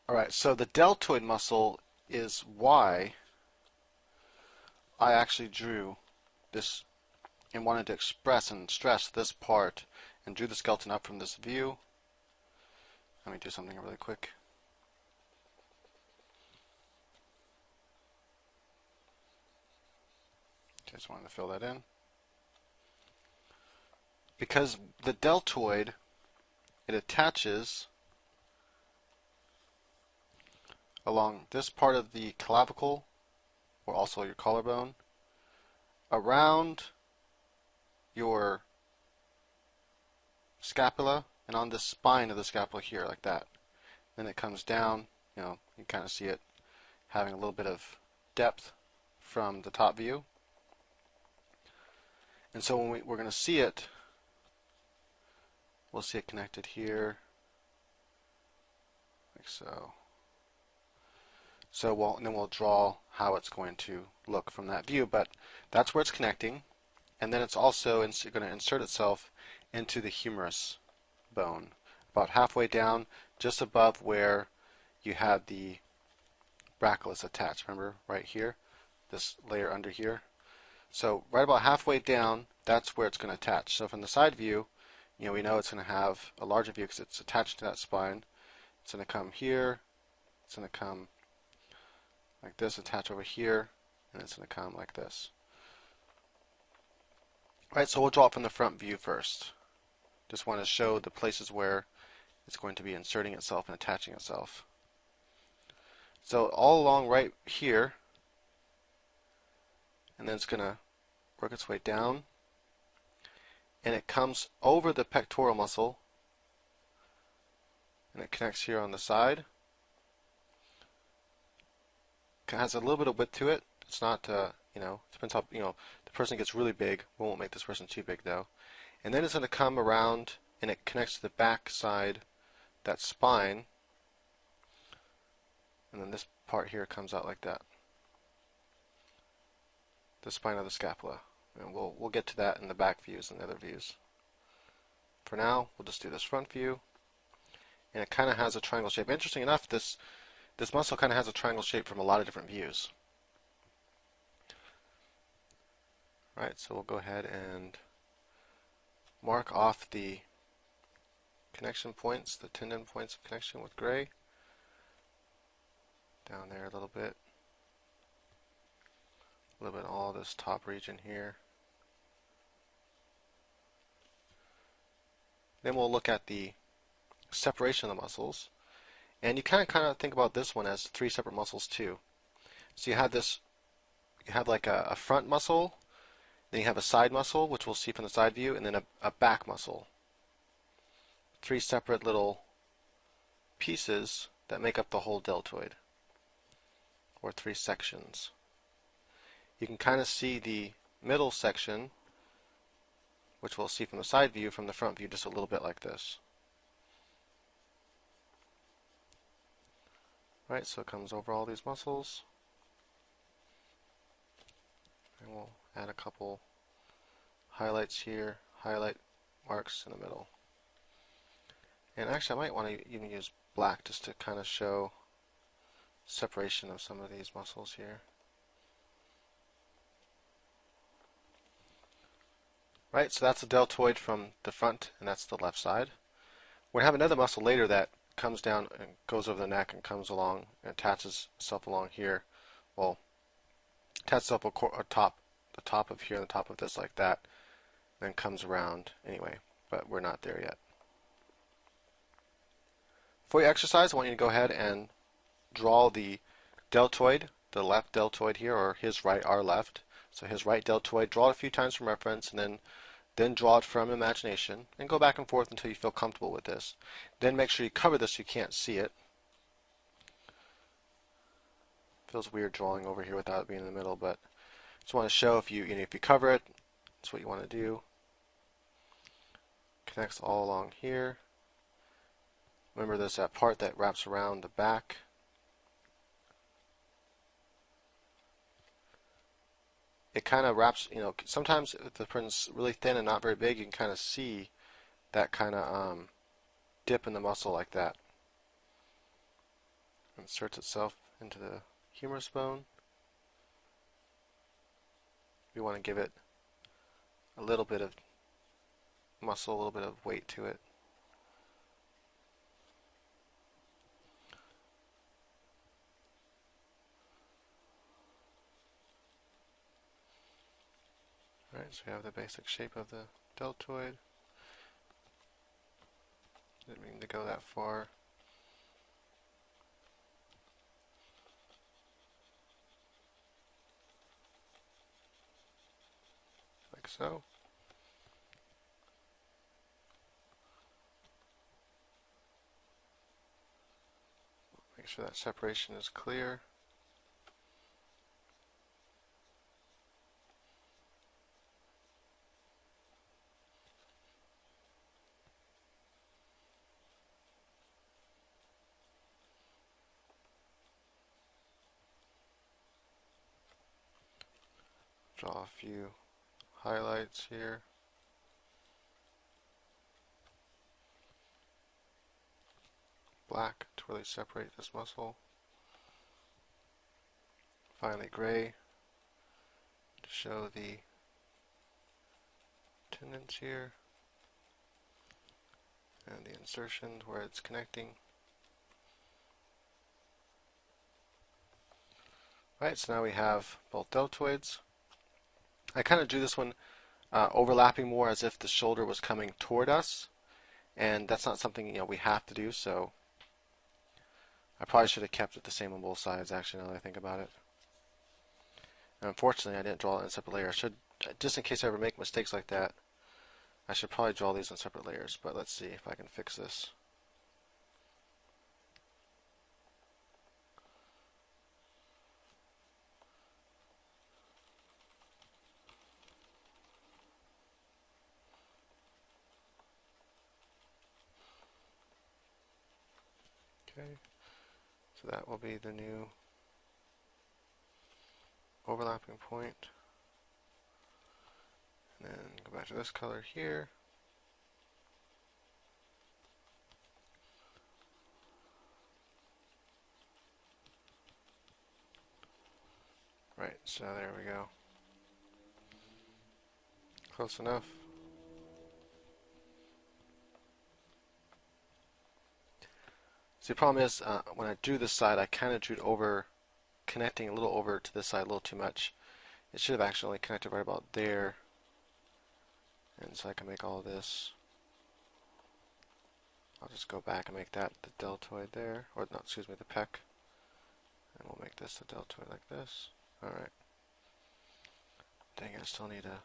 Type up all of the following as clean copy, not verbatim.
Alright, so the deltoid muscle is why I actually drew this and wanted to express and stress this part and drew the skeleton up from this view. Let me do something really quick. Just wanted to fill that in. Because the deltoid, it attaches along this part of the clavicle, or also your collarbone, around your scapula, and on the spine of the scapula here, like that. Then it comes down, you kind of see it having a little bit of depth from the top view. And so when we're going to see it, we'll see it connected here, like so. And then we'll draw how it's going to look from that view, but that's where it's connecting. And then it's also going to insert itself into the humerus bone, about halfway down, just above where you had the brachioles attached. Remember, right here, this layer under here. So right about halfway down, that's where it's going to attach. So from the side view, we know it's going to have a larger view because it's attached to that spine. It's going to come here. It's going to come like this, attach over here, and it's going to come like this. Right, so we'll draw it from the front view first. Just want to show the places where it's going to be inserting itself and attaching itself. So all along right here, and then it's going to work its way down, and it comes over the pectoral muscle, and it connects here on the side. It has a little bit of width to it. It's not, depends how, the person gets really big. We won't make this person too big though. And then it's going to come around and it connects to the back side, that spine, and then this part here comes out like that. The spine of the scapula. And we'll get to that in the back views and the other views. For now, we'll just do this front view. And it kind of has a triangle shape. Interesting enough, this muscle kind of has a triangle shape from a lot of different views. Right, so we'll go ahead and mark off the connection points, the tendon points of connection with gray. Down there a little bit all this top region here. Then we'll look at the separation of the muscles. And you kind of think about this one as three separate muscles too. So you have like a front muscle, then you have a side muscle, which we'll see from the side view, and then a back muscle. Three separate little pieces that make up the whole deltoid, or three sections. You can kind of see the middle section, which we'll see from the side view, from the front view, just a little bit like this. Right, so it comes over all these muscles. And we'll add a couple highlights here, highlight marks in the middle. And actually I might want to even use black just to kind of show separation of some of these muscles here. Right, so that's the deltoid from the front, and that's the left side. We're going to have another muscle later that comes down and goes over the neck and comes along and attaches itself along here. Well, attaches up the top of here and the top of this like that, then comes around anyway, but we're not there yet. For your exercise, I want you to go ahead and draw the deltoid, the left deltoid here, or his right, our left. So his right deltoid, draw it a few times from reference, and then draw it from imagination, and go back and forth until you feel comfortable with this. Then make sure you cover this so you can't see it. Feels weird drawing over here without it being in the middle, but just want to show if you cover it, that's what you want to do. Connects all along here. Remember there's that part that wraps around the back. It kind of wraps, sometimes if the person's really thin and not very big, you can kind of see that kind of dip in the muscle like that. inserts itself into the humerus bone. We want to give it a little bit of muscle, a little bit of weight to it. Alright, so we have the basic shape of the deltoid. Didn't mean to go that far. Like so. Make sure that separation is clear. Draw a few highlights here. Black to really separate this muscle. Finally gray to show the tendons here and the insertions where it's connecting. Right, so now we have both deltoids. I kind of drew this one overlapping more as if the shoulder was coming toward us, and that's not something we have to do, so I probably should have kept it the same on both sides, actually, now that I think about it. And unfortunately, I didn't draw it in a separate layer. I should, just in case I ever make mistakes like that, I should probably draw these in separate layers, but let's see if I can fix this. Okay, so that will be the new overlapping point. And then go back to this color here. Right, so there we go. Close enough. So the problem is, when I drew this side, I kind of drew it over, connecting a little over to this side a little too much. It should have actually connected right about there. And so I can make all this. I'll just go back and make that the deltoid there, or no, excuse me, the pec. And we'll make this the deltoid like this. Alright. Dang it, I still need to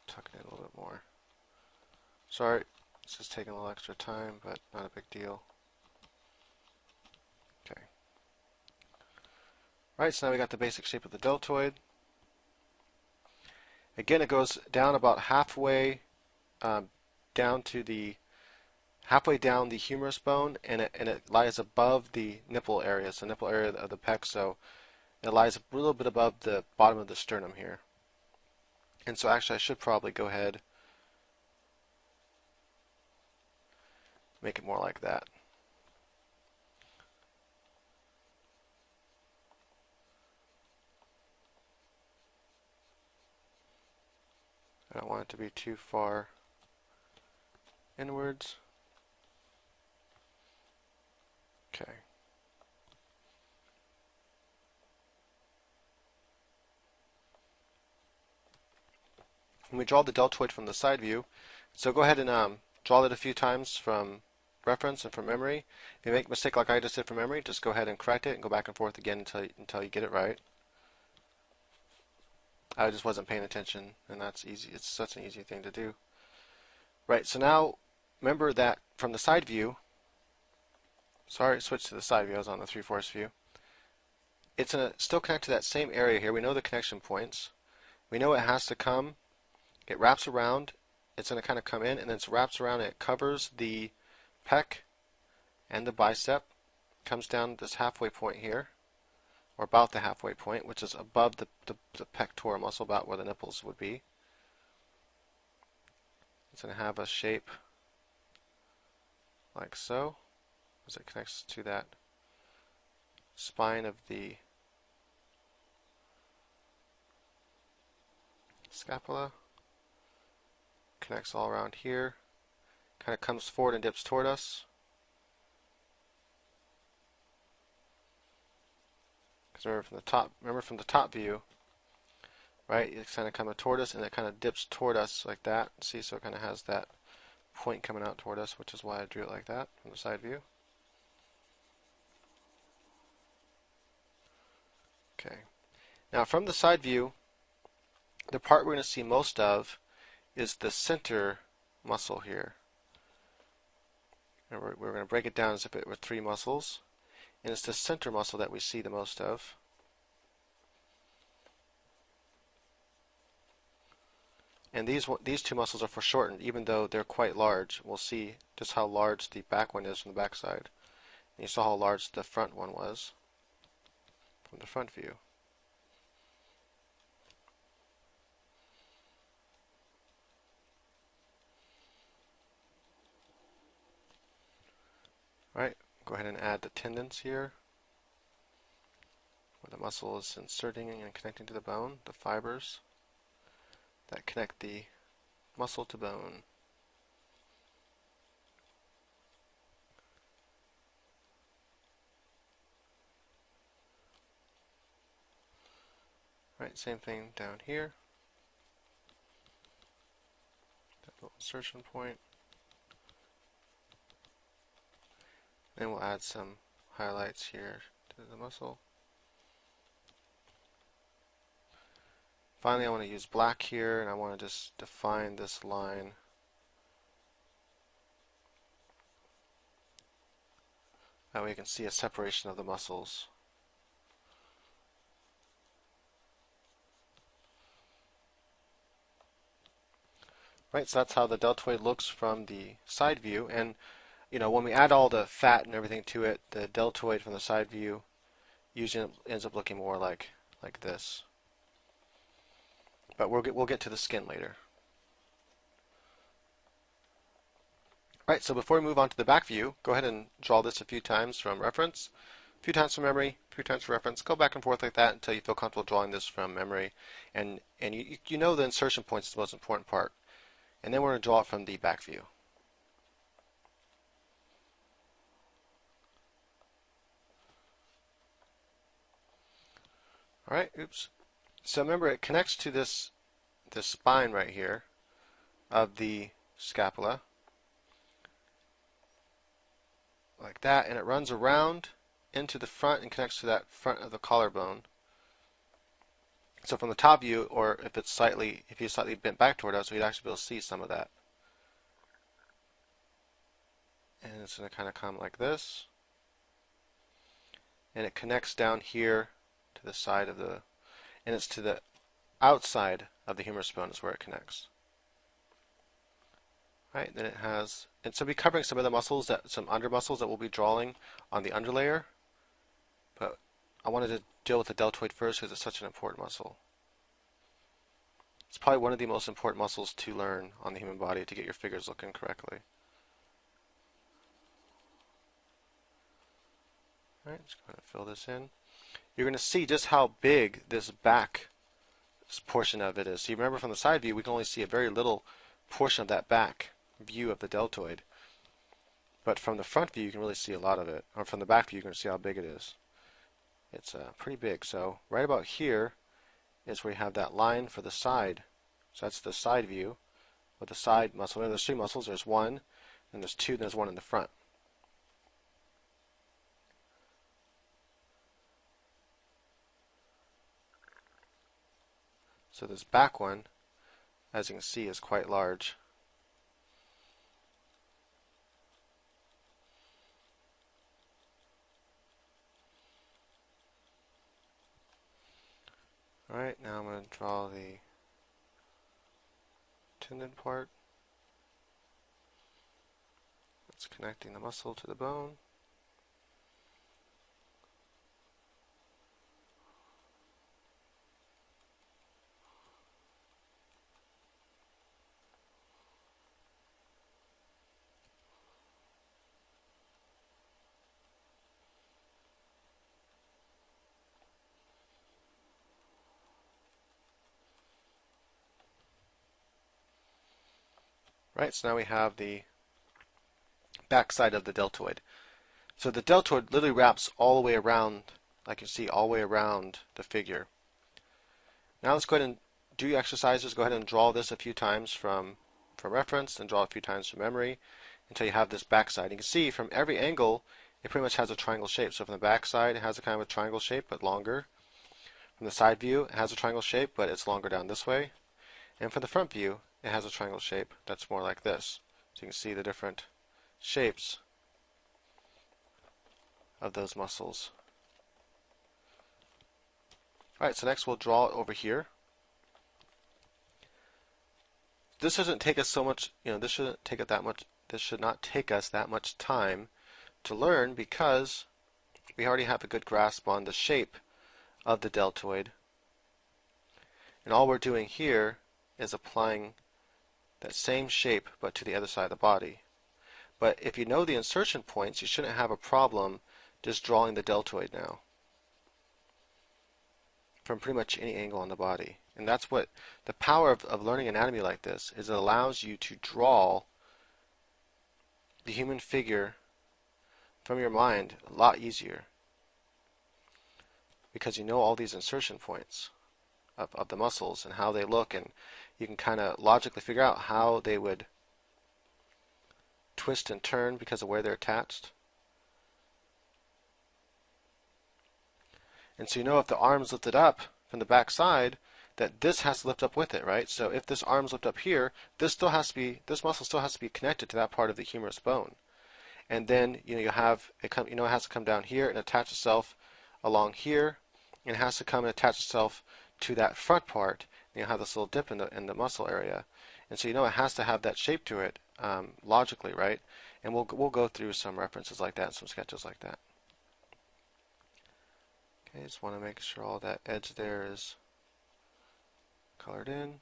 tuck it in a little bit more. Sorry, this is taking a little extra time, but not a big deal. Okay. Right, so now we got the basic shape of the deltoid. Again, it goes down about halfway down to the halfway down the humerus bone, and it lies above the nipple area, so nipple area of the pec. So it lies a little bit above the bottom of the sternum here. And so actually, I should probably go ahead, make it more like that. I don't want it to be too far inwards. Okay. When we draw the deltoid from the side view, so go ahead and draw it a few times from reference and from memory. If you make a mistake like I just did from memory, just go ahead and correct it and go back and forth again until you get it right. I just wasn't paying attention, and that's easy. It's such an easy thing to do. Right, so now remember that from the side view, sorry, switch to the side view, I was on the 3/4 view. It's going to still connect to that same area here. We know the connection points. We know it has to come. It wraps around. It's going to kind of come in, and then it wraps around and it covers the pec and the bicep. Comes down this halfway point here, or about the halfway point, which is above the pectoral muscle, about where the nipples would be. It's going to have a shape like so, as it connects to that spine of the scapula. Connects all around here. Kind of comes forward and dips toward us. Because remember from the top view, right? It's kind of coming toward us, and it kind of dips toward us like that. See, so it kind of has that point coming out toward us, which is why I drew it like that from the side view. Okay. Now from the side view, the part we're going to see most of is the center muscle here. And we're going to break it down as if it were 3 muscles. And it's the center muscle that we see the most of. And these 2 muscles are foreshortened, even though they're quite large. We'll see just how large the back one is from the back side. And you saw how large the front one was from the front view. Alright, go ahead and add the tendons here, where the muscle is inserting and connecting to the bone, the fibers that connect the muscle to bone. Right, same thing down here. That little insertion point. Then we'll add some highlights here to the muscle. Finally, I want to use black here, and I want to just define this line. That way you can see a separation of the muscles. Right, so that's how the deltoid looks from the side view. And you know, when we add all the fat and everything to it, the deltoid from the side view usually ends up looking more like this. But we'll get to the skin later. Alright, so before we move on to the back view, go ahead and draw this a few times from reference, a few times from memory, a few times from reference. Go back and forth like that until you feel comfortable drawing this from memory. And you know the insertion point is the most important part. And then we're going to draw it from the back view. Alright, oops. So remember, it connects to this spine right here of the scapula, like that, and it runs around into the front and connects to that front of the collarbone. So from the top view, or if you slightly bent back toward us, we'd actually be able to see some of that. And it's going to kind of come like this, and it connects down here to the side of the, and it's to the outside of the humerus bone is where it connects. Right, then it has, and so we'll be covering some of the muscles, some under muscles that we'll be drawing on the underlayer, but I wanted to deal with the deltoid first because it's such an important muscle. It's probably one of the most important muscles to learn on the human body to get your figures looking correctly. Alright, just going to fill this in. You're going to see just how big this back portion of it is. So you remember from the side view, we can only see a very little portion of that back view of the deltoid. But from the front view, you can really see a lot of it. Or from the back view, you can see how big it is. It's pretty big. So right about here is where you have that line for the side. So that's the side view with the side muscle. And there's 3 muscles. There's 1, then there's 2, then there's 1 in the front. So this back one, as you can see, is quite large. Alright, now I'm going to draw the tendon part. It's connecting the muscle to the bone. Right, so now we have the backside of the deltoid. So the deltoid literally wraps all the way around, like you see, all the way around the figure. Now let's go ahead and do your exercises. Go ahead and draw this a few times from reference, and draw a few times from memory until you have this backside. You can see from every angle, it pretty much has a triangle shape. So from the backside, it has a kind of a triangle shape, but longer. From the side view, it has a triangle shape, but it's longer down this way. And from the front view, it has a triangle shape that's more like this. So you can see the different shapes of those muscles. Alright, so next we'll draw it over here. This doesn't take us so much, this shouldn't take it that much, this should not take us that much time to learn because we already have a good grasp on the shape of the deltoid. And all we're doing here is applying that same shape but to the other side of the body. But if you know the insertion points, you shouldn't have a problem just drawing the deltoid now from pretty much any angle on the body. And that's what the power of learning anatomy like this is. It allows you to draw the human figure from your mind a lot easier because you know all these insertion points of the muscles and how they look, and you can kind of logically figure out how they would twist and turn because of where they're attached. And so you know if the arm's lifted up from the back side, that this has to lift up with it, right? So if this arm's lift up here, this muscle still has to be connected to that part of the humerus bone. And then you have it come, it has to come down here and attach itself along here, and it has to come and attach itself to that front part. And you have this little dip in the muscle area, and so it has to have that shape to it logically, right? And we'll go through some references like that, some sketches like that. Okay, just want to make sure all that edge there is colored in.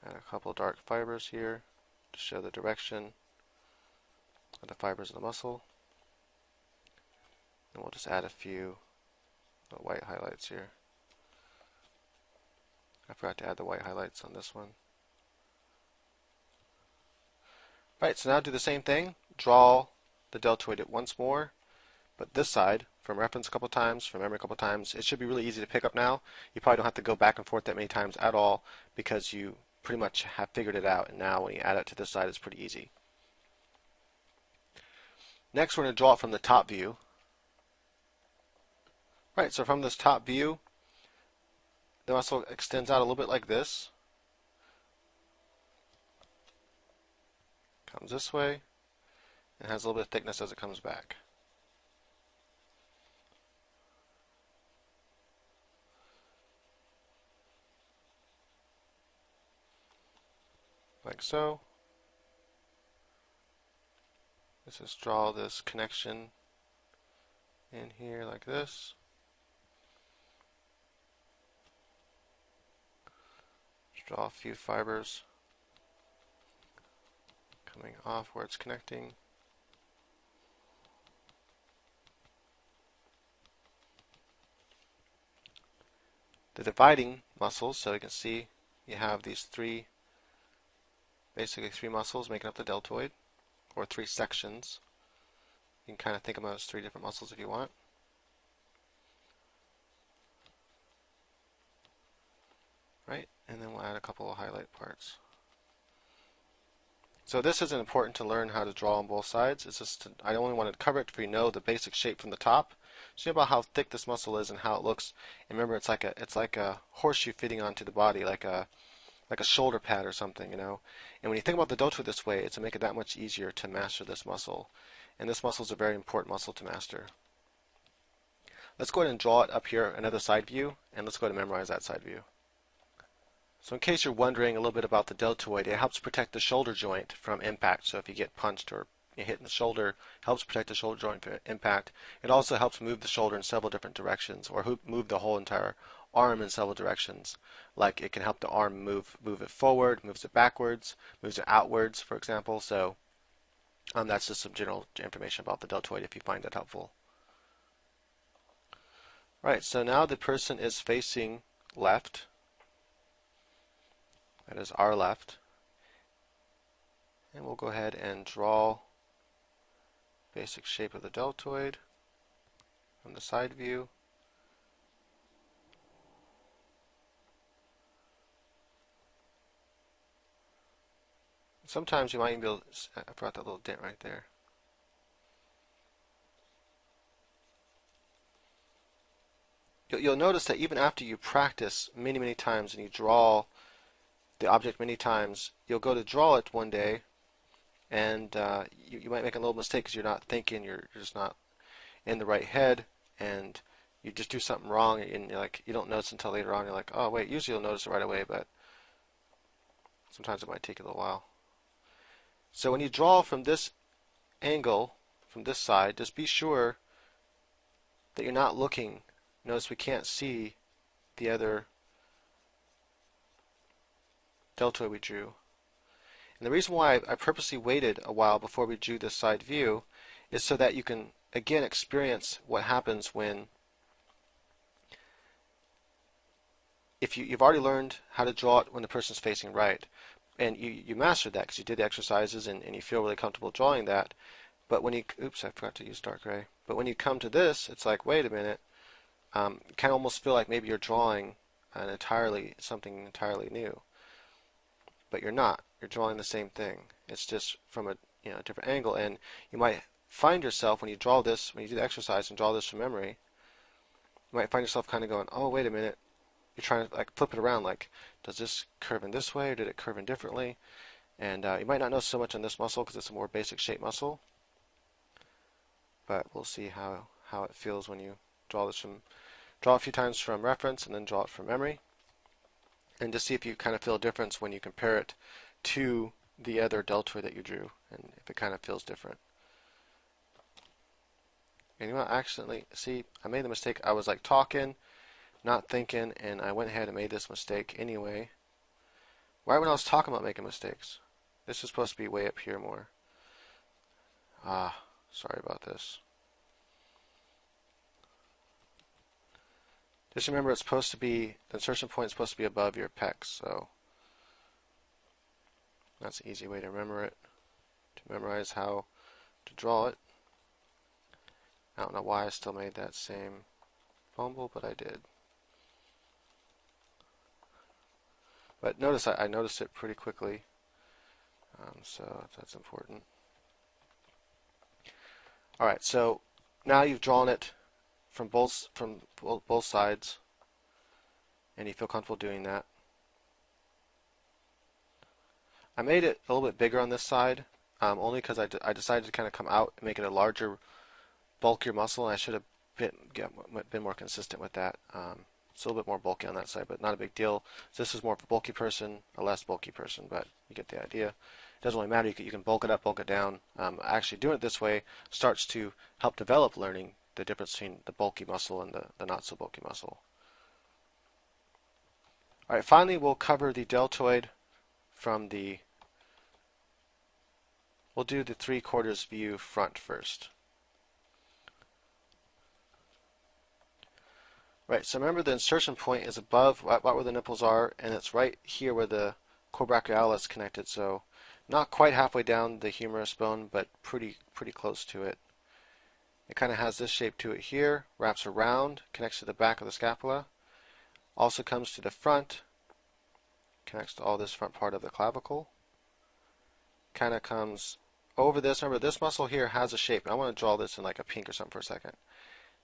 Add a couple dark fibers here to show the direction of the fibers of the muscle. And we'll just add a few white highlights here. I forgot to add the white highlights on this one. Right, so now do the same thing. Draw the deltoid once more, but this side from reference a couple times, from memory a couple times. It should be really easy to pick up now. You probably don't have to go back and forth that many times at all because you pretty much have figured it out, and now when you add it to this side, it's pretty easy. Next, we're going to draw it from the top view. Right, so from this top view, the muscle extends out a little bit like this. Comes this way, and has a little bit of thickness as it comes back. Like so. Let's just draw this connection in here like this. Just draw a few fibers coming off where it's connecting. The dividing muscles, so you can see you have these basically three muscles making up the deltoid, or three sections. You can kind of think of them as three different muscles if you want. Right, and then we'll add a couple of highlight parts. So this isn't important to learn how to draw on both sides. It's just I only wanted to cover it if you know the basic shape from the top. So you know about how thick this muscle is and how it looks. And remember, it's like a horseshoe fitting onto the body, like a shoulder pad or something, And when you think about the deltoid this way, it's to make it that much easier to master this muscle. And this muscle is a very important muscle to master. Let's go ahead and draw it up here, another side view, and let's go ahead and memorize that side view. So in case you're wondering a little bit about the deltoid, it helps protect the shoulder joint from impact. So if you get punched or you hit in the shoulder, it helps protect the shoulder joint from impact. It also helps move the shoulder in several different directions, or move the whole entire arm in several directions. Like it can help the arm move it forward, moves it backwards, moves it outwards, for example. So that's just some general information about the deltoid if you find that helpful. Right, so now the person is facing left. That is our left. And we'll go ahead and draw basic shape of the deltoid from the side view. Sometimes you might even be able to, I forgot that little dent right there. You'll notice that even after you practice many, many times and you draw the object many times, you'll go to draw it one day and you might make a little mistake because you're not thinking, you're just not in the right head, and you just do something wrong and you're like, you don't notice until later on. You're like, oh wait, usually you'll notice it right away, but sometimes it might take a little while. So when you draw from this angle, from this side, just be sure that you're not looking. Notice we can't see the other deltoid we drew. And the reason why I purposely waited a while before we drew this side view is so that you can again experience what happens when, if you've already learned how to draw it when the person's facing right, and you mastered that because you did the exercises and you feel really comfortable drawing that. But when you, oops, I forgot to use dark gray. But when you come to this, it's like, wait a minute, you kind of almost feel like maybe you're drawing something entirely new. But you're not. You're drawing the same thing. It's just from a different angle, and you might find yourself when you draw this, when you do the exercise and draw this from memory, you might find yourself kind of going, oh, wait a minute. You're trying to like flip it around, like, does this curve in this way or did it curve in differently? And you might not know so much on this muscle because it's a more basic shape muscle, but we'll see how it feels when you draw a few times from reference and then draw it from memory, and just see if you kind of feel a difference when you compare it to the other deltoid that you drew, and if it kind of feels different. And you might accidentally see, I made the mistake. I was like talking, not thinking, and I went ahead and made this mistake anyway. Right when I was talking about making mistakes. This is supposed to be way up here more. Sorry about this. Just remember, it's supposed to be, the insertion point is supposed to be above your pecs, so that's an easy way to remember it, to memorize how to draw it. I don't know why I still made that same fumble, but I did. But notice I noticed it pretty quickly, so that's important. All right, so now you've drawn it from both sides, and you feel comfortable doing that. I made it a little bit bigger on this side, only because I decided to kind of come out and make it a larger, bulkier muscle, and I should have been more consistent with that. It's a little bit more bulky on that side, but not a big deal. So this is more of a bulky person, a less bulky person, but you get the idea. It doesn't really matter. You can bulk it up, bulk it down. Actually doing it this way starts to help develop learning the difference between the bulky muscle and the not so bulky muscle. All right, finally we'll cover the deltoid from the, we'll do the 3/4 view front first. Right, so remember the insertion point is above right where the nipples are, and it's right here where the core brachialis is connected, so not quite halfway down the humerus bone, but pretty close to it. It kind of has this shape to it here, wraps around, connects to the back of the scapula, also comes to the front, connects to all this front part of the clavicle, kind of comes over this. Remember, this muscle here has a shape. I want to draw this in like a pink or something for a second.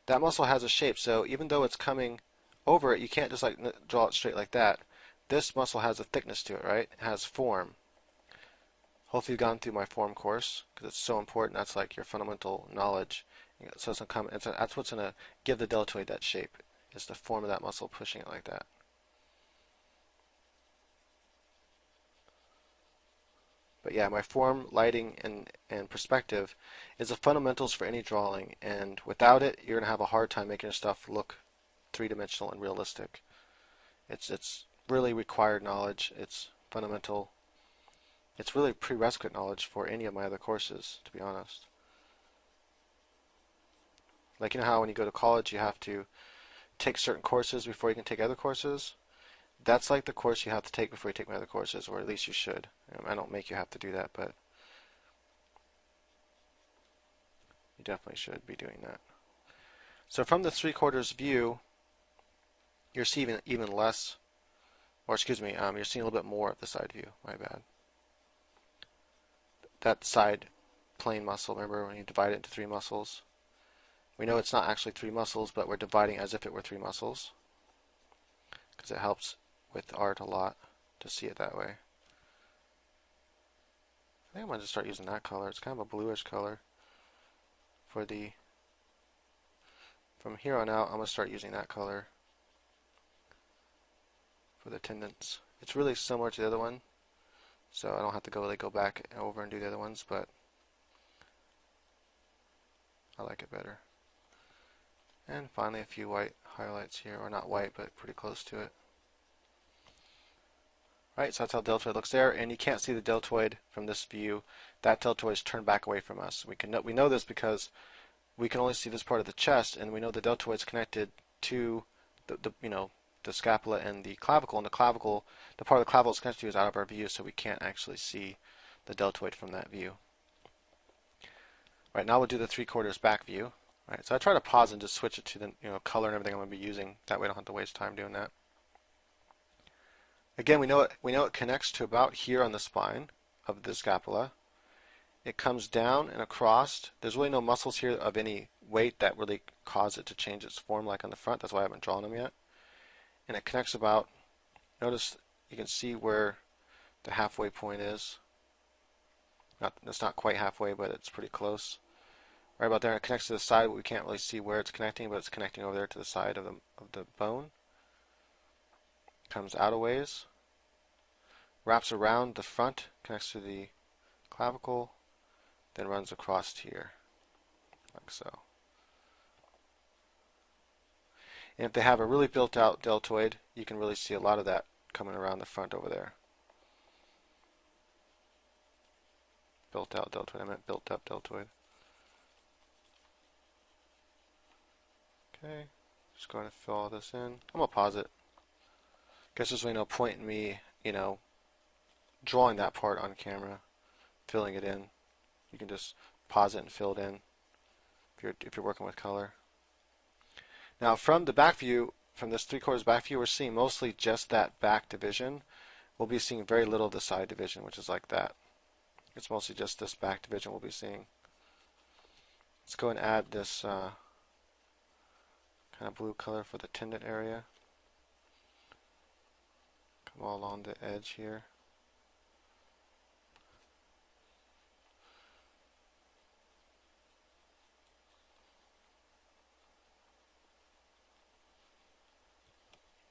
That muscle has a shape, so even though it's coming over it, you can't just like draw it straight like that. This muscle has a thickness to it, right? It has form. Hopefully you've gone through my form course, because it's so important. That's like your fundamental knowledge. So it's that's what's going to give the deltoid that shape, is the form of that muscle pushing it like that. But yeah, my form, lighting, and perspective is the fundamentals for any drawing, and without it, you're going to have a hard time making your stuff look three-dimensional and realistic. It's really required knowledge. It's fundamental. It's really prerequisite knowledge for any of my other courses, to be honest. Like, you know how when you go to college you have to take certain courses before you can take other courses? That's like the course you have to take before you take my other courses, or at least you should. I don't make you have to do that, but you definitely should be doing that. So from the 3/4 view, you're seeing even less, or excuse me, you're seeing a little bit more of the side view. My bad. That side plane muscle, remember when you divide it into 3 muscles? We know it's not actually 3 muscles, but we're dividing as if it were 3 muscles, because it helps with art a lot to see it that way. I think I'm going to start using that color. It's kind of a bluish color for the, from here on out, I'm going to start using that color for the tendons. It's really similar to the other one, so I don't have to go back over and do the other ones, but I like it better. And finally a few white highlights here, or not white, but pretty close to it. Right, so that's how deltoid looks there, and you can't see the deltoid from this view. That deltoid is turned back away from us. We know this because we can only see this part of the chest, and we know the deltoid is connected to the scapula and the clavicle, the part of the clavicle it's connected to is out of our view, so we can't actually see the deltoid from that view. Right, now we'll do the 3/4 back view. Right, so I try to pause and just switch it to the color and everything I'm going to be using. That way I don't have to waste time doing that. Again, we know it connects to about here on the spine of the scapula. It comes down and across. There's really no muscles here of any weight that really cause it to change its form like on the front. That's why I haven't drawn them yet. And it connects about, notice you can see where the halfway point is. It's not quite halfway, but it's pretty close. Right about there, it connects to the side, but we can't really see where it's connecting, but it's connecting over there to the side of the bone. Comes out a ways, wraps around the front, connects to the clavicle, then runs across here, like so. And if they have a really built out deltoid, you can really see a lot of that coming around the front over there. Built out deltoid, I meant built up deltoid. Okay, just going to fill all this in. I'm going to pause it. Guess there's really no point in me, drawing that part on camera, filling it in. You can just pause it and fill it in if you're working with color. Now from the back view, from this 3/4 back view, we're seeing mostly just that back division. We'll be seeing very little of the side division, which is like that. It's mostly just this back division we'll be seeing. Let's go and add this kind of blue color for the tendon area. Come all along the edge here.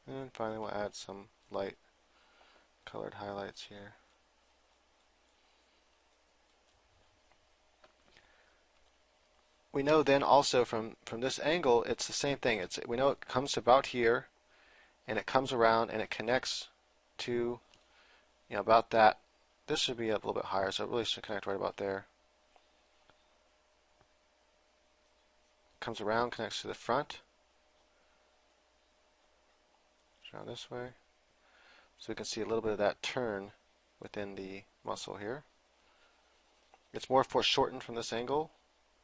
And finally we'll add some light colored highlights here. We know then also from this angle it's the same thing. We know it comes to about here and it comes around and it connects to about that. This should be a little bit higher, so it really should connect right about there. Comes around, connects to the front. Around this way, so we can see a little bit of that turn within the muscle here. It's more foreshortened from this angle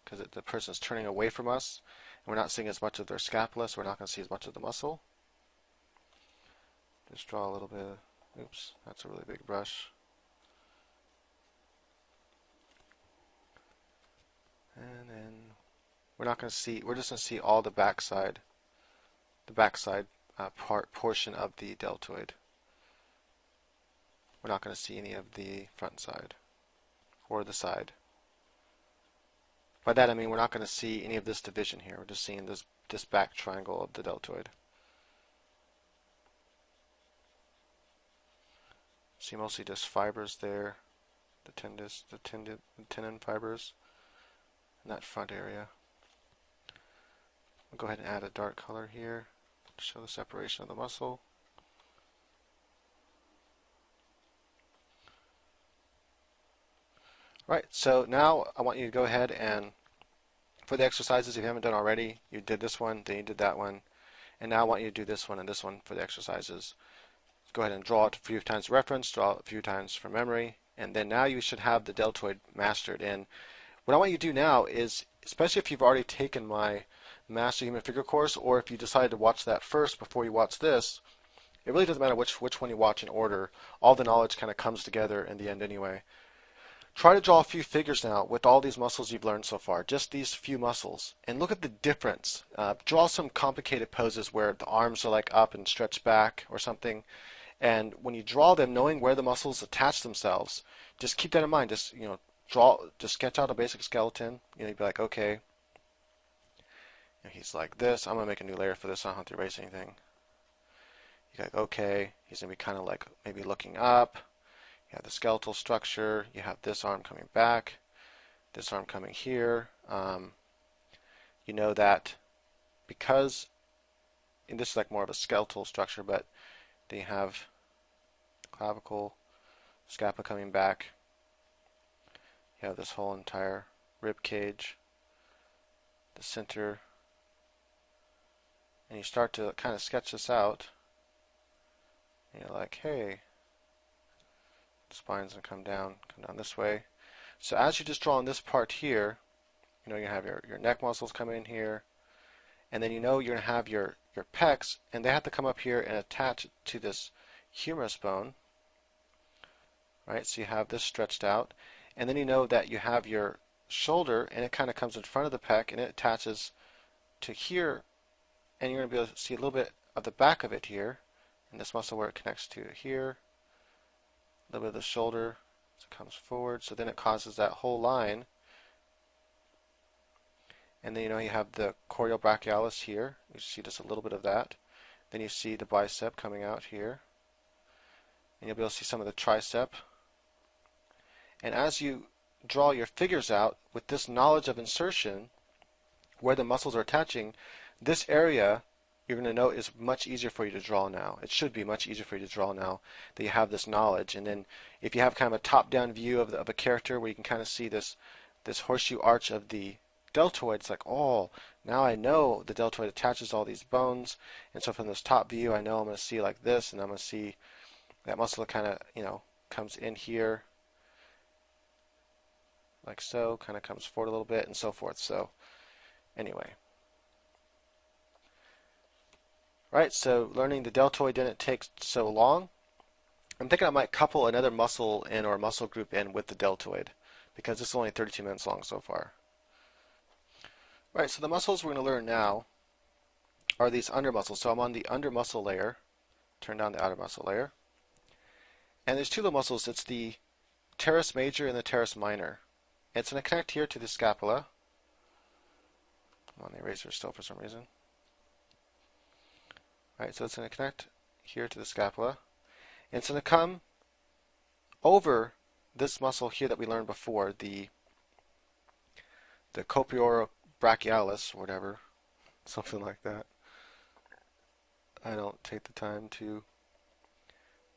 because the person's turning away from us and we're not seeing as much of their scapula, so we're not going to see as much of the muscle. Just draw a little bit of, oops, that's a really big brush. And then we're not going to see, we're just going to see all the backside portion of the deltoid. We're not going to see any of the front side or the side. By that I mean we're not going to see any of this division here. We're just seeing this back triangle of the deltoid. See mostly just fibers there, the tendon fibers in that front area. We'll go ahead and add a dark color here to show the separation of the muscle. Right, so now I want you to go ahead and, for the exercises, if you haven't done already, you did this one, then you did that one, and now I want you to do this one and this one for the exercises. go ahead and draw it a few times reference, draw it a few times from memory, and then now you should have the deltoid mastered. And what I want you to do now is, especially if you've already taken my Master Human Figure course, or if you decided to watch that first before you watch this, it really doesn't matter which one you watch in order. All the knowledge kind of comes together in the end anyway. Try to draw a few figures now with all these muscles you've learned so far, just these few muscles, and look at the difference. Draw some complicated poses where the arms are like up and stretched back or something, and when you draw them, knowing where the muscles attach themselves, just keep that in mind. Just just sketch out a basic skeleton. You'd be like, okay, he's like this. I'm gonna make a new layer for this. I don't have to erase anything. You're like, okay, he's gonna be kind of like maybe looking up. You have the skeletal structure. You have this arm coming back, this arm coming here. You know that because, and this is like more of a skeletal structure, but then you have clavicle, scapula coming back. You have this whole entire rib cage, the center, and you start to kind of sketch this out. And you're like, hey, the spine's gonna come down this way. So as you just draw on this part here, you have your neck muscles come in here, and then you're gonna have your pecs, and they have to come up here and attach to this humerus bone. Right, so you have this stretched out, and then you know that you have your shoulder, and it kind of comes in front of the pec, and it attaches to here, and you're going to be able to see a little bit of the back of it here, and this muscle where it connects to here, a little bit of the shoulder, so it comes forward, so then it causes that whole line, and then you have the choriobrachialis here, you see just a little bit of that, then you see the bicep coming out here, and you'll be able to see some of the tricep. And as you draw your figures out with this knowledge of insertion, where the muscles are attaching, this area you're going to know is much easier for you to draw now. It should be much easier for you to draw now that you have this knowledge. And then if you have kind of a top-down view of a character where you can kind of see this horseshoe arch of the deltoid, it's like, oh, now I know the deltoid attaches all these bones. And so from this top view, I know I'm going to see like this, and I'm going to see that muscle kind of, comes in here, like so, kind of comes forward a little bit, and so forth. So anyway. Right, so learning the deltoid didn't take so long. I'm thinking I might couple another muscle in or muscle group in with the deltoid, because this is only 32 minutes long so far. Right, so the muscles we're going to learn now are these under muscles. So I'm on the under muscle layer. Turn down the outer muscle layer. And there's two little muscles. It's the teres major and the teres minor. It's going to connect here to the scapula. I'm on the eraser still for some reason. Alright, so it's going to connect here to the scapula. And it's going to come over this muscle here that we learned before, the choriobrachialis, or whatever, something like that. I don't take the time to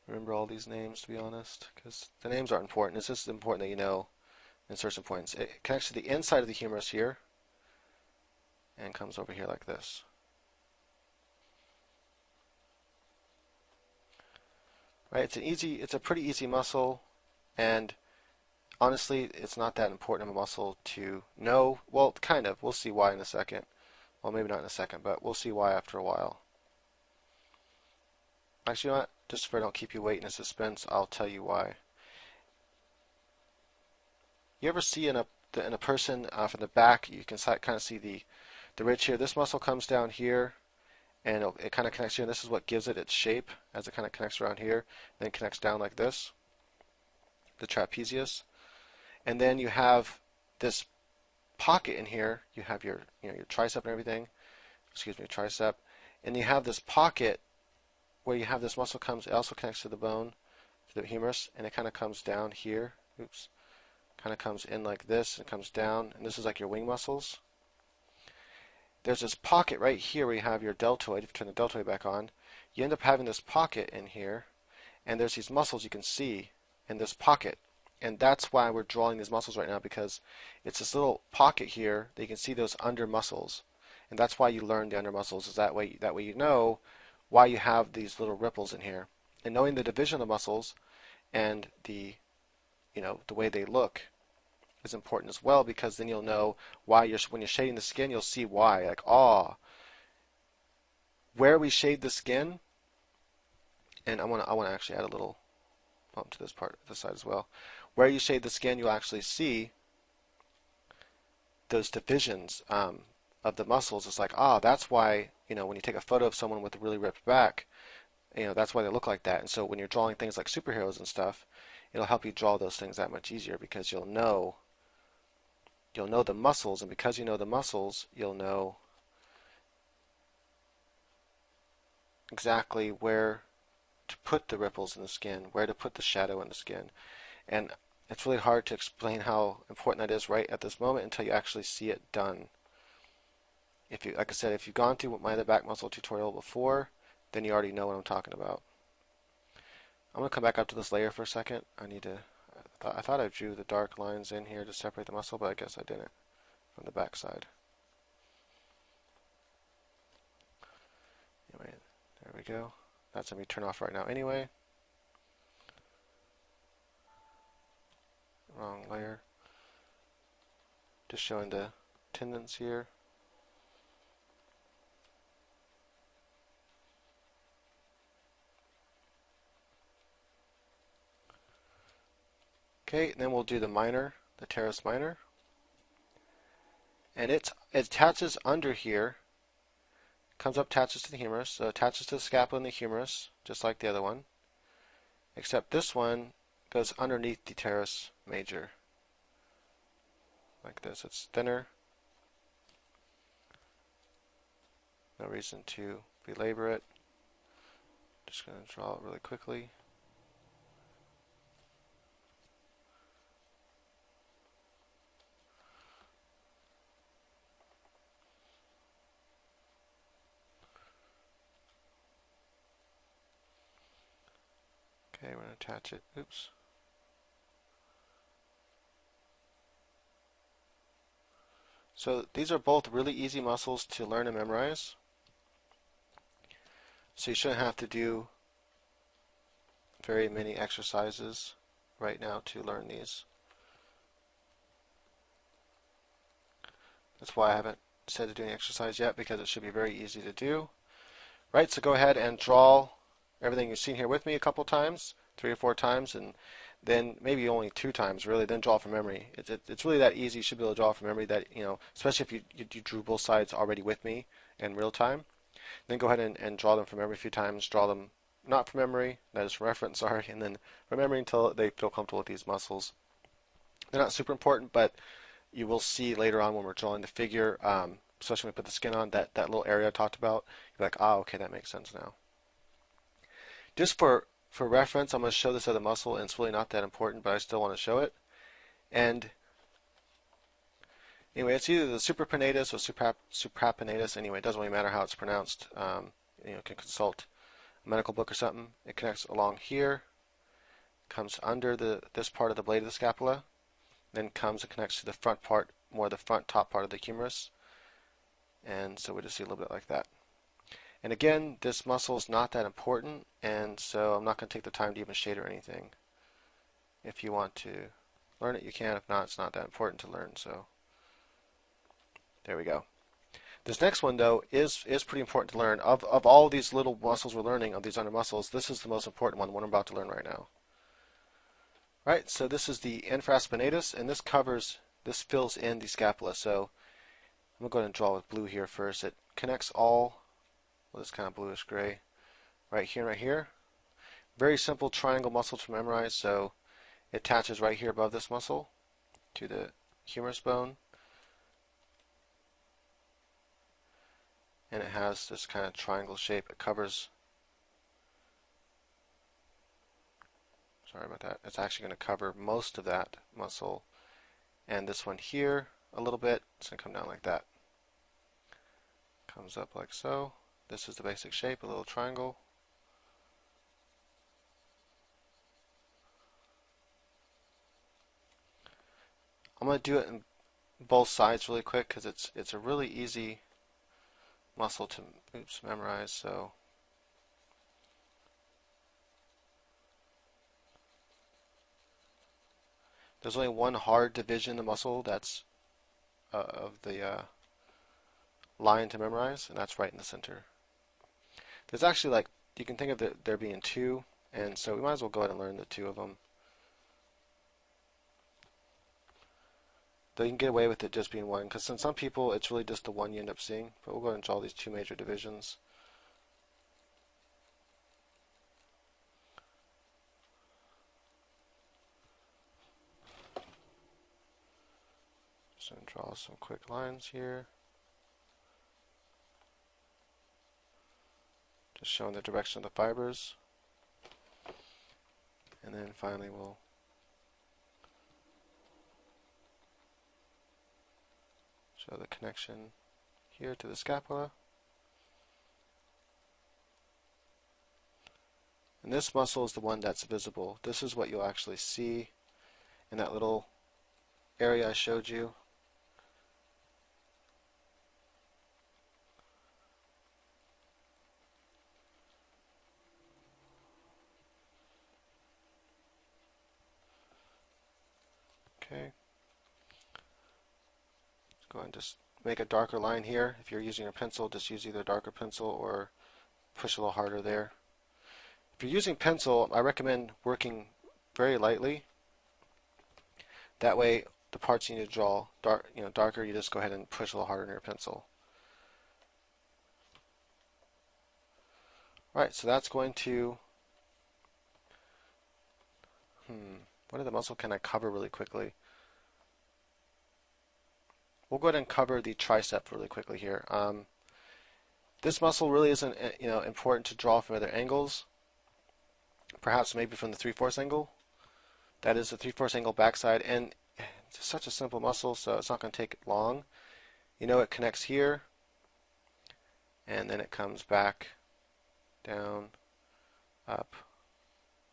remember all these names, to be honest, because the names aren't important. It's just important that you know insertion points. It connects to the inside of the humerus here and comes over here like this. Right? It's a pretty easy muscle, and honestly, it's not that important of a muscle to know. Well, kind of. We'll see why in a second. Well, maybe not in a second, but we'll see why after a while. Actually, you know what? Just so I don't keep you waiting in suspense, I'll tell you why. You ever see in a person from the back, you can kind of see the ridge here. This muscle comes down here, and it kind of connects here, and this is what gives it its shape as it kind of connects around here, then connects down like this, the trapezius. And then you have this pocket in here. You have your your tricep and everything. Excuse me, tricep, and you have this pocket where you have this muscle it also connects to the bone, to the humerus, and it kind of comes down here. Oops. Kind of comes in like this and comes down, and this is like your wing muscles. There's this pocket right here where you have your deltoid. If you turn the deltoid back on, you end up having this pocket in here, and there's these muscles you can see in this pocket. And that's why we're drawing these muscles right now, because it's this little pocket here that you can see those under muscles. And that's why you learn the under muscles, is that way you know why you have these little ripples in here. And knowing the division of muscles and the way they look is important as well, because then you'll know why when you're shading the skin, you'll see why. Like, where we shade the skin, and I want to actually add a little bump to this part of the side as well. Where you shade the skin, you'll actually see those divisions of the muscles. It's like, that's why, when you take a photo of someone with a really ripped back, that's why they look like that. And so when you're drawing things like superheroes and stuff, it'll help you draw those things that much easier, because you'll know the muscles, and because you know the muscles, you'll know exactly where to put the ripples in the skin, where to put the shadow in the skin. And it's really hard to explain how important that is right at this moment until you actually see it done. Like I said, if you've gone through my other back muscle tutorial before, then you already know what I'm talking about. I'm going to come back up to this layer for a second. I thought I drew the dark lines in here to separate the muscle, but I guess I didn't from the back side. Anyway, there we go. That's going to be turned off right now anyway. Wrong layer. Just showing the tendons here. Okay, and then we'll do the minor, the teres minor. And it attaches under here, comes up, attaches to the humerus, so it attaches to the scapula and the humerus, just like the other one. Except this one goes underneath the teres major, like this. It's thinner. No reason to belabor it. Just going to draw it really quickly. Okay, we're going to attach it. Oops. So these are both really easy muscles to learn and memorize. So you shouldn't have to do very many exercises right now to learn these. That's why I haven't said to do any exercise yet, because it should be very easy to do. Right, so go ahead and draw everything you've seen here with me a couple times, 3 or 4 times, and then maybe only 2 times really, then draw from memory. It's really that easy. You should be able to draw from memory, that, especially if you drew both sides already with me in real time. Then go ahead and draw them from memory a few times. Draw them not from memory, that is from reference, sorry, and then from memory until they feel comfortable with these muscles. They're not super important, but you will see later on when we're drawing the figure, especially when we put the skin on, that little area I talked about, you're like, okay, that makes sense now. Just for reference, I'm going to show this other muscle, and it's really not that important, but I still want to show it. And anyway, it's either the supraspinatus or suprapinatus. Anyway, it doesn't really matter how it's pronounced. You can consult a medical book or something. It connects along here, comes under this part of the blade of the scapula, then comes and connects to the front part, more the front top part of the humerus. And so we just see a little bit like that. And again, this muscle is not that important, and so I'm not going to take the time to even shade or anything. If you want to learn it, you can. If not, it's not that important to learn. So there we go. This next one, though, is pretty important to learn. Of all these little muscles we're learning, of these under muscles, this is the most important one, the one I'm about to learn right now. Right, so this is the infraspinatus, and this fills in the scapula. So I'm going to go ahead and draw with blue here first. It connects all, well, this kind of bluish gray, right here and right here. Very simple triangle muscle to memorize, so it attaches right here above this muscle to the humerus bone. And it has this kind of triangle shape. It covers, sorry about that, it's actually going to cover most of that muscle. And this one here a little bit, it's going to come down like that. Comes up like so. This is the basic shape, a little triangle. I'm going to do it in both sides really quick because it's a really easy muscle to memorize. So There's only one hard division in the muscle that's of the line to memorize, and that's right in the center. There's actually like, you can think of there being two, and so we might as well go ahead and learn the two of them. Though you can get away with it just being one, because in some people it's really just the one you end up seeing, but we'll go ahead and draw these two major divisions. So draw some quick lines here. Just showing the direction of the fibers. And then finally we'll show the connection here to the scapula. And this muscle is the one that's visible. This is what you'll actually see in that little area I showed you. Okay. Let's go ahead and just make a darker line here. If you're using a pencil, just use either a darker pencil or push a little harder there. If you're using pencil, I recommend working very lightly. That way, the parts you need to draw darker, you just go ahead and push a little harder in your pencil. Alright, so that's going to, what other muscle can I cover really quickly? We'll go ahead and cover the tricep really quickly here. This muscle really isn't important to draw from other angles. Perhaps maybe from the 3/4 angle. That is the 3/4 angle backside, and it's such a simple muscle, so it's not going to take long. It connects here, and then it comes back, down, up,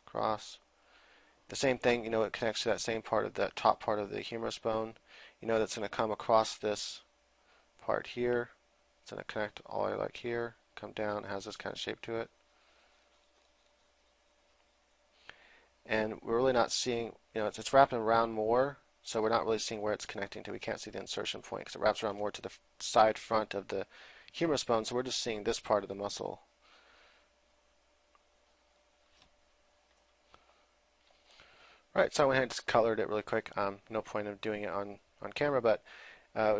across. The same thing, it connects to that same part of that top part of the humerus bone. That's going to come across this part here. It's going to connect all the way like here, come down, it has this kind of shape to it. And we're really not seeing, it's wrapping around more, so we're not really seeing where it's connecting to. We can't see the insertion point because it wraps around more to the side front of the humerus bone, so we're just seeing this part of the muscle. Alright, so I went ahead and just colored it really quick. No point of doing it on camera, but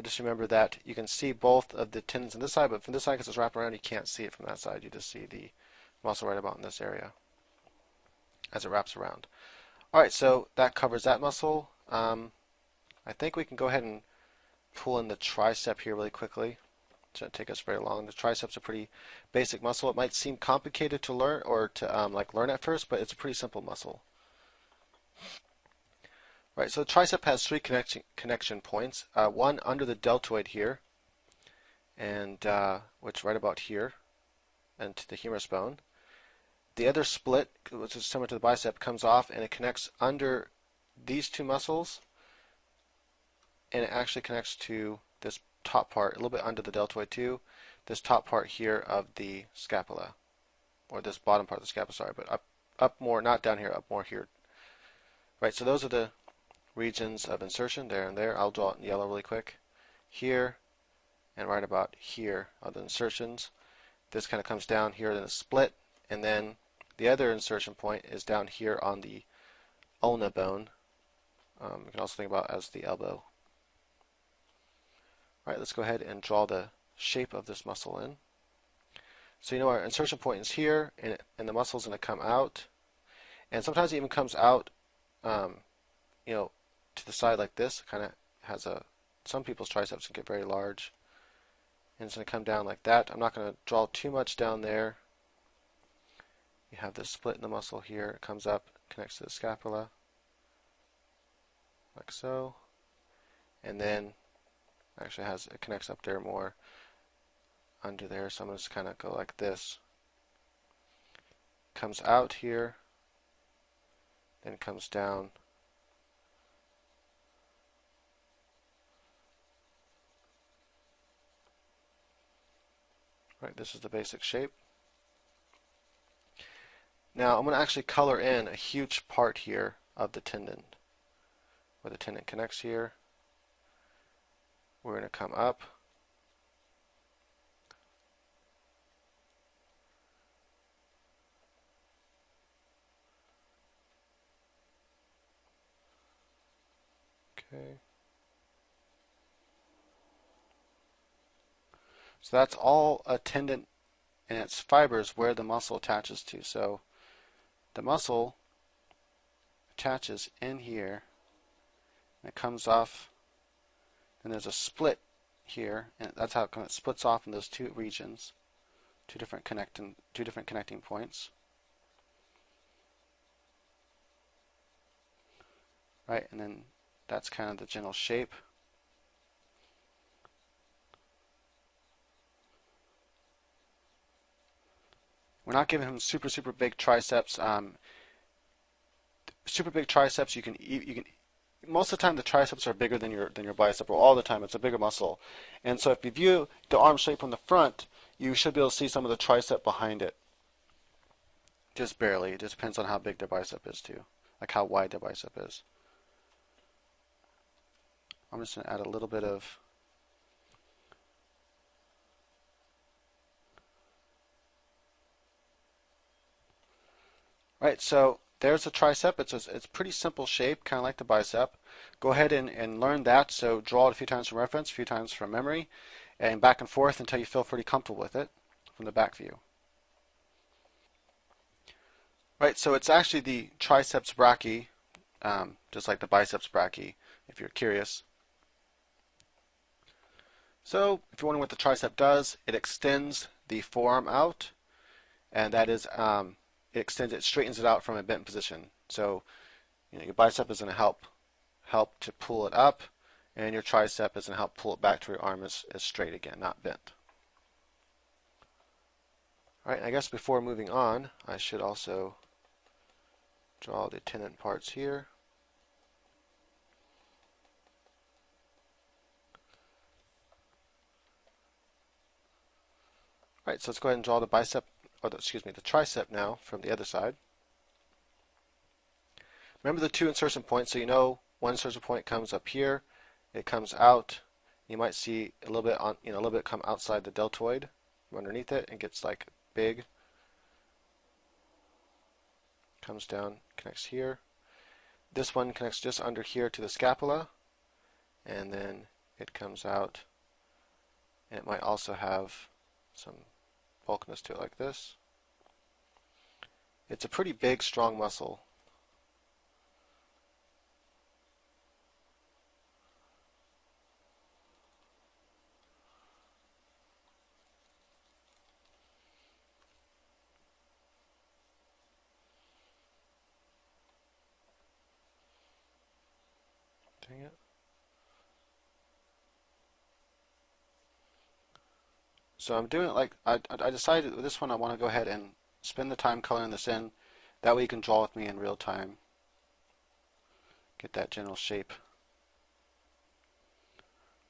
just remember that you can see both of the tendons on this side, but from this side, because it's wrapped around, you can't see it from that side. You just see the muscle right about in this area as it wraps around. Alright, so that covers that muscle. I think we can go ahead and pull in the tricep here really quickly. It shouldn't take us very long. The tricep's a pretty basic muscle. It might seem complicated to learn or to learn at first, but it's a pretty simple muscle. Right, so the tricep has three connection points. One under the deltoid here, and which right about here, and to the humerus bone. The other split, which is similar to the bicep, comes off and it connects under these two muscles, and it actually connects to this top part, a little bit under the deltoid too, this top part here of the scapula, or this bottom part of the scapula, sorry, but up more, not down here, up more here. Right, so those are the regions of insertion, there and there. I'll draw it in yellow really quick. Here, and right about here are the insertions. This kind of comes down here, then it's split, and then the other insertion point is down here on the ulna bone. You can also think about it as the elbow. Alright, let's go ahead and draw the shape of this muscle in. So our insertion point is here, and the muscle is going to come out, and sometimes it even comes out to the side like this. Kind of has some people's triceps can get very large, and it's going to come down like that. I'm not going to draw too much down there. You have this split in the muscle here. It comes up, connects to the scapula, like so, and then actually it connects up there more under there. So I'm going to just kind of go like this. Comes out here, then comes down. Right, this is the basic shape. Now I'm going to actually color in a huge part here of the tendon. where the tendon connects here. We're going to come up. Okay. So that's all a tendon and its fibers where the muscle attaches to. So the muscle attaches in here, and it comes off, and there's a split here, and that's how it splits off in those two regions, two different connecting points. Right, and then that's kind of the general shape. We're not giving him super big triceps. Super big triceps, you can most of the time the triceps are bigger than your bicep, or all the time it's a bigger muscle. And so if you view the arm shape from the front, you should be able to see some of the tricep behind it. Just barely. It just depends on how big their bicep is too, like how wide their bicep is. I'm just going to add a little bit of right, so there's a tricep. It's a pretty simple shape, kind of like the bicep. Go ahead and learn that. So draw it a few times from reference, a few times from memory, and back and forth until you feel pretty comfortable with it from the back view. Right, so it's actually the triceps brachii, just like the biceps brachii, if you're curious. So if you're wondering what the tricep does, it extends the forearm out, and that is it straightens it out from a bent position. So your bicep is going to help to pull it up, and your tricep is going to help pull it back to your arm is straight again, not bent. All right, I guess before moving on, I should also draw the tendon parts here. All right, so let's go ahead and draw the bicep, or the tricep now from the other side. Remember the two insertion points, so you know one insertion point comes up here, it comes out. You might see a little bit a little bit come outside the deltoid from underneath it and gets like big. Comes down, connects here. This one connects just under here to the scapula, and then it comes out, and it might also have some bulkiness to it like this. It's a pretty big, strong muscle. Dang it. So I'm doing it like, I decided with this one I want to go ahead and spend the time coloring this in. That way you can draw with me in real time. Get that general shape.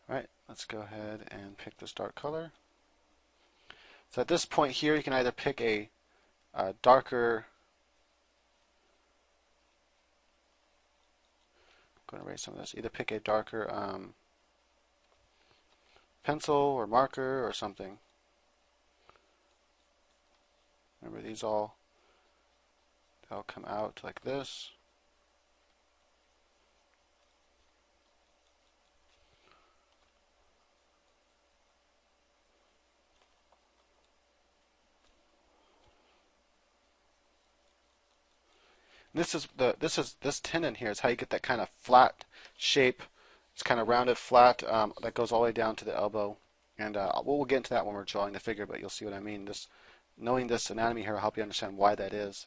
Alright, let's go ahead and pick this dark color. So at this point here you can either pick a darker, I'm going to erase some of this, either pick a darker pencil or marker or something. Remember, they'll come out like this. This tendon here is how you get that kind of flat shape. It's kind of rounded, flat, that goes all the way down to the elbow. And we'll get into that when we're drawing the figure, but you'll see what I mean. Knowing this anatomy here will help you understand why that is.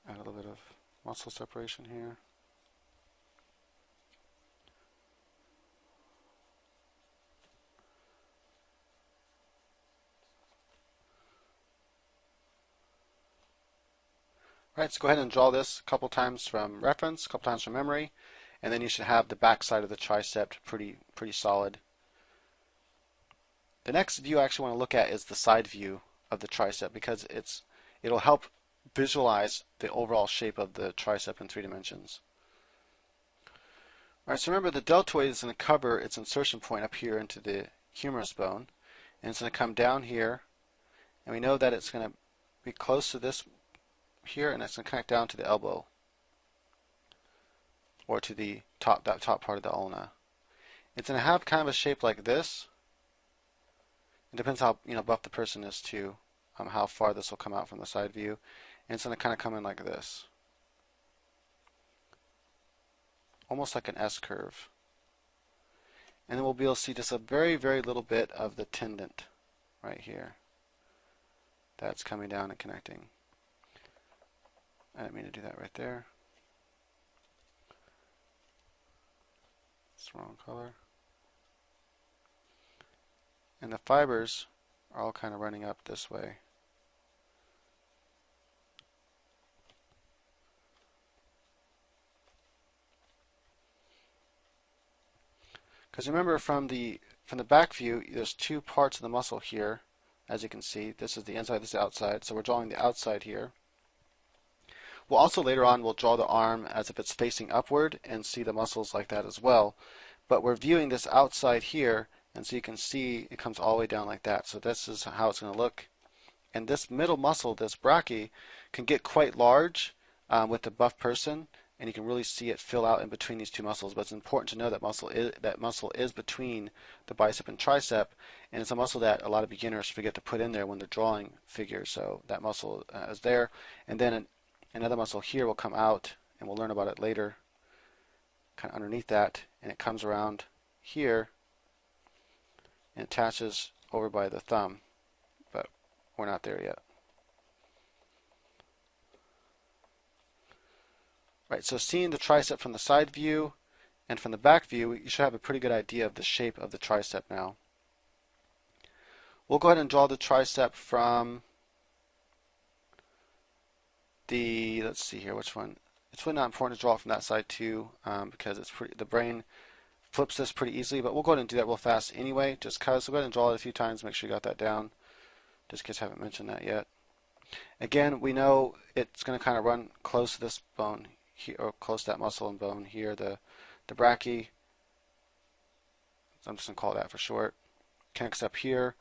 Add a little bit of muscle separation here. All right, so go ahead and draw this a couple times from reference, a couple times from memory, and then you should have the back side of the tricep pretty solid. The next view I actually want to look at is the side view of the tricep because it'll help visualize the overall shape of the tricep in 3 dimensions. All right, so remember the deltoid is going to cover its insertion point up here into the humerus bone, and it's going to come down here, and we know that it's going to be close to this here, and it's going to connect down to the elbow, or to the that top part of the ulna. It's going to have kind of a shape like this. It depends how buff the person is too, how far this will come out from the side view, and it's going to kind of come in like this, almost like an S curve. And then we'll be able to see just a very, very little bit of the tendon right here. That's coming down and connecting. I didn't mean to do that right there. It's the wrong color. And the fibers are all kind of running up this way. Because remember, from the back view, there's 2 parts of the muscle here, as you can see. This is the inside, this is the outside. So we're drawing the outside here. We'll also later on we'll draw the arm as if it's facing upward and see the muscles like that as well. But we're viewing this outside here, and so you can see it comes all the way down like that. So this is how it's going to look. And this middle muscle, this brachii, can get quite large with the buff person, and you can really see it fill out in between these 2 muscles. But it's important to know that muscle is between the bicep and tricep, and it's a muscle that a lot of beginners forget to put in there when they're drawing figures. So that muscle is there, and then another muscle here will come out, and we'll learn about it later, kind of underneath that, and it comes around here and attaches over by the thumb, but we're not there yet. Right, so seeing the tricep from the side view and from the back view, you should have a pretty good idea of the shape of the tricep now. We'll go ahead and draw the tricep from the, let's see here, which one? It's really not important to draw it from that side too, because the brain flips this pretty easily, but we'll go ahead and do that real fast anyway, just because. So go ahead and draw it a few times, make sure you got that down, just in case I haven't mentioned that yet. Again, we know it's going to kind of run close to this bone here, or close to that muscle and bone here, the brachii. So I'm just going to call that for short. Connects up here.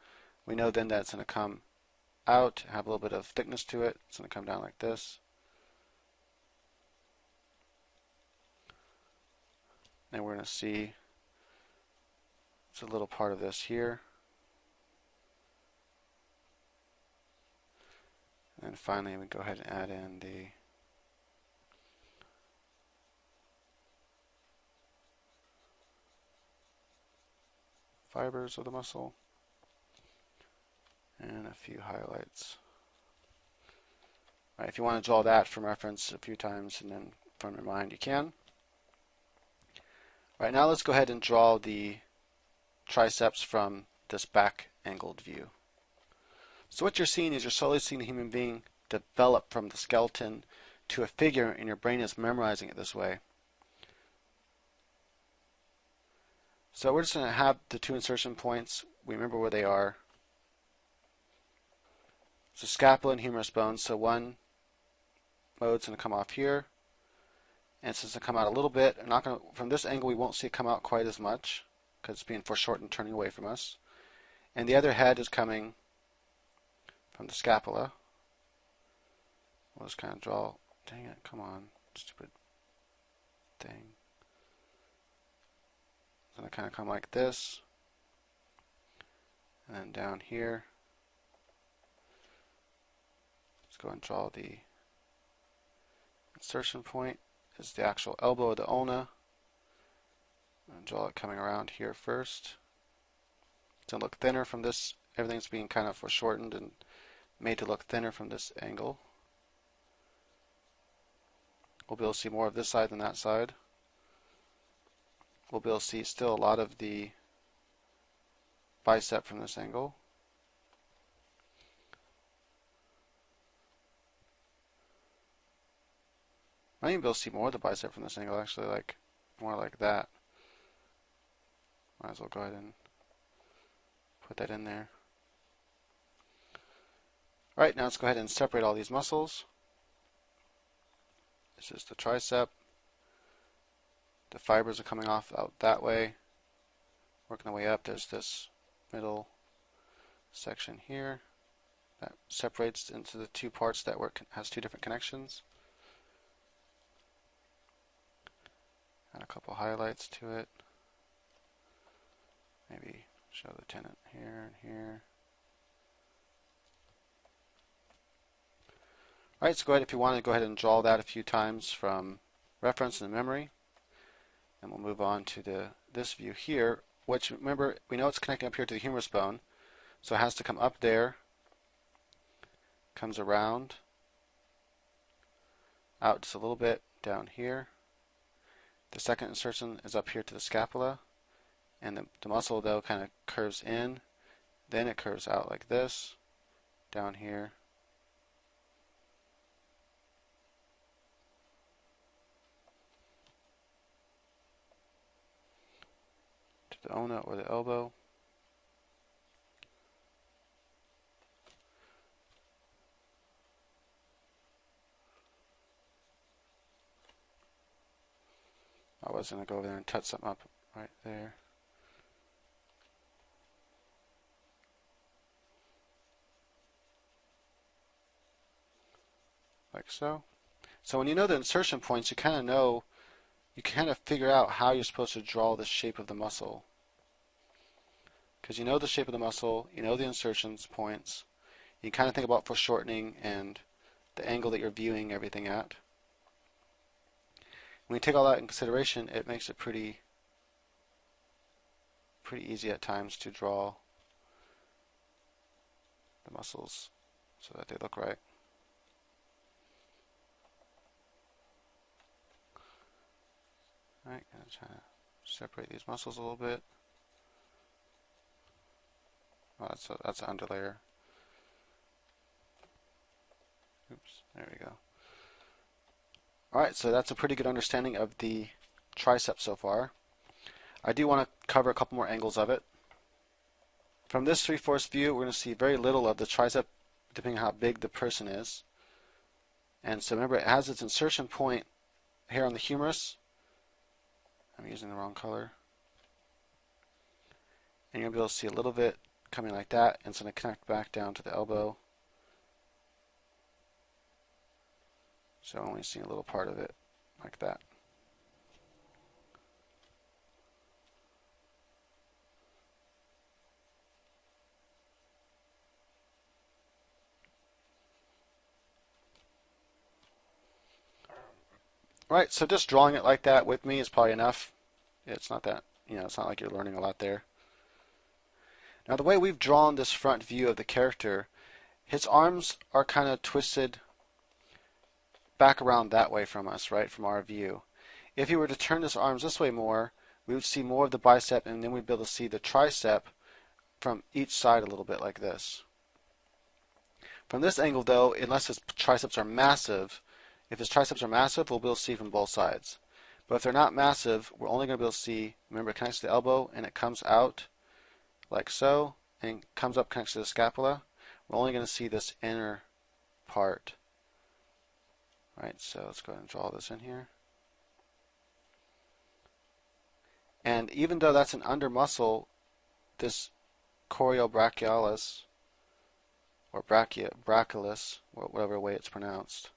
We know then that it's going to come out, have a little bit of thickness to it. It's going to come down like this. And we're going to see it's a little part of this here. And then finally we go ahead and add in the fibers of the muscle and a few highlights. All right, if you want to draw that from reference a few times and then from your mind, you can. All right, now let's go ahead and draw the triceps from this back angled view. So what you're seeing is you're slowly seeing the human being develop from the skeleton to a figure, and your brain is memorizing it this way. So we're just going to have the 2 insertion points. We remember where they are. So scapula and humerus bones. So one mode's going to come off here, and it's going to come out a little bit. I'm not going to, from this angle, we won't see it come out quite as much because it's being foreshortened, turning away from us. And the other head is coming from the scapula. We'll just kind of draw. Dang it! Come on, stupid thing. It's going to kind of come like this, and then down here. Let's go and draw the insertion point. This is the actual elbow of the ulna. And draw it coming around here first. It's going to look thinner from this. Everything's being kind of foreshortened and made to look thinner from this angle. We'll be able to see more of this side than that side. We'll be able to see still a lot of the bicep from this angle. Might even be able to see more of the bicep from this angle, actually, like more like that. Might as well go ahead and put that in there. Alright, now let's go ahead and separate all these muscles. This is the tricep. The fibers are coming off out that way. Working the way up, there's this middle section here that separates into the two parts that has two different connections. Add a couple highlights to it. Maybe show the tendon here and here. Alright, so go ahead, if you want to go ahead and draw that a few times from reference and memory. And we'll move on to this view here, which, remember, we know it's connecting up here to the humerus bone. So it has to come up there, comes around, out just a little bit, down here. The second insertion is up here to the scapula. And the muscle, though, kind of curves in. Then it curves out like this, down here. The ulna or the elbow. I was going to go over there and touch something up right there. Like so. So when you know the insertion points, you kind of figure out how you're supposed to draw the shape of the muscle. Because you know the shape of the muscle, you know the insertions points, you kind of think about foreshortening and the angle that you're viewing everything at. When you take all that in consideration, it makes it pretty easy at times to draw the muscles so that they look right. Alright, gonna try to separate these muscles a little bit. Oh, that's an underlayer. Oops, there we go. Alright, so that's a pretty good understanding of the tricep so far. I do want to cover a couple more angles of it. From this 3/4 view, we're going to see very little of the tricep depending on how big the person is. And so remember, it has its insertion point here on the humerus. I'm using the wrong color. And you're going to be able to see a little bit coming like that, and it's going to connect back down to the elbow. So I'm only seeing a little part of it like that. Right, so just drawing it like that with me is probably enough. It's not that, it's not like you're learning a lot there. Now the way we've drawn this front view of the character, his arms are kind of twisted back around that way from us, right, from our view. If he were to turn his arms this way more, we would see more of the bicep, and then we'd be able to see the tricep from each side a little bit like this. From this angle, though, unless his triceps are massive, if his triceps are massive, we'll be able to see from both sides. But if they're not massive, we're only going to be able to see, remember, it connects to the elbow, and it comes out like so, and comes up, connects to the scapula. We're only going to see this inner part. Right, so let's go ahead and draw this in here. And even though that's an under muscle, this choriobrachialis, or brachialis, whatever way it's pronounced,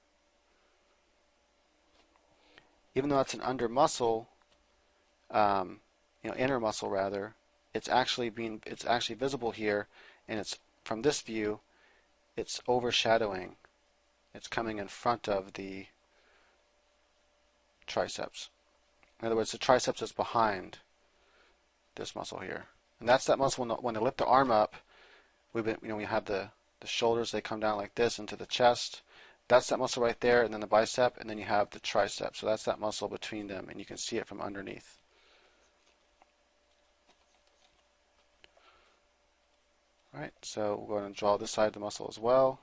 even though it's an under muscle, inner muscle rather, it's actually visible here, and it's from this view, it's overshadowing. It's coming in front of the triceps. In other words, the triceps is behind this muscle here, and that's that muscle when they lift the arm up. We have the shoulders, they come down like this into the chest. That's that muscle right there, and then the bicep, and then you have the tricep. So that's that muscle between them, and you can see it from underneath. All right, so we'll go ahead and draw this side of the muscle as well.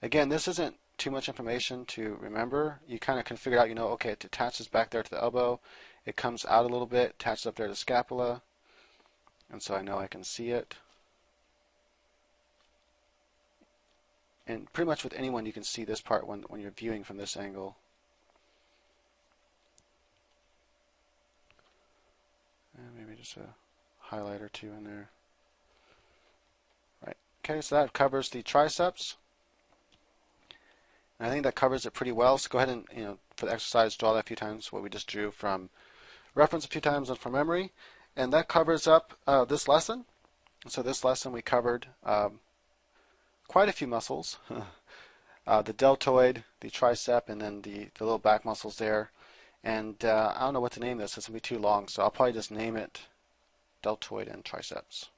Again, this isn't too much information to remember. You kind of can figure out, okay, it attaches back there to the elbow. It comes out a little bit, attaches up there to the scapula. And so I know I can see it. And pretty much with anyone you can see this part when you're viewing from this angle. And maybe just a highlight or two in there. Right. Okay, so that covers the triceps. And I think that covers it pretty well. So go ahead and, for the exercise, draw that a few times, what we just drew from reference a few times and from memory. And that covers up this lesson. So this lesson we covered quite a few muscles. The deltoid, the tricep, and then the little back muscles there. And I don't know what to name this. It's going to be too long, so I'll probably just name it Deltoid and Triceps.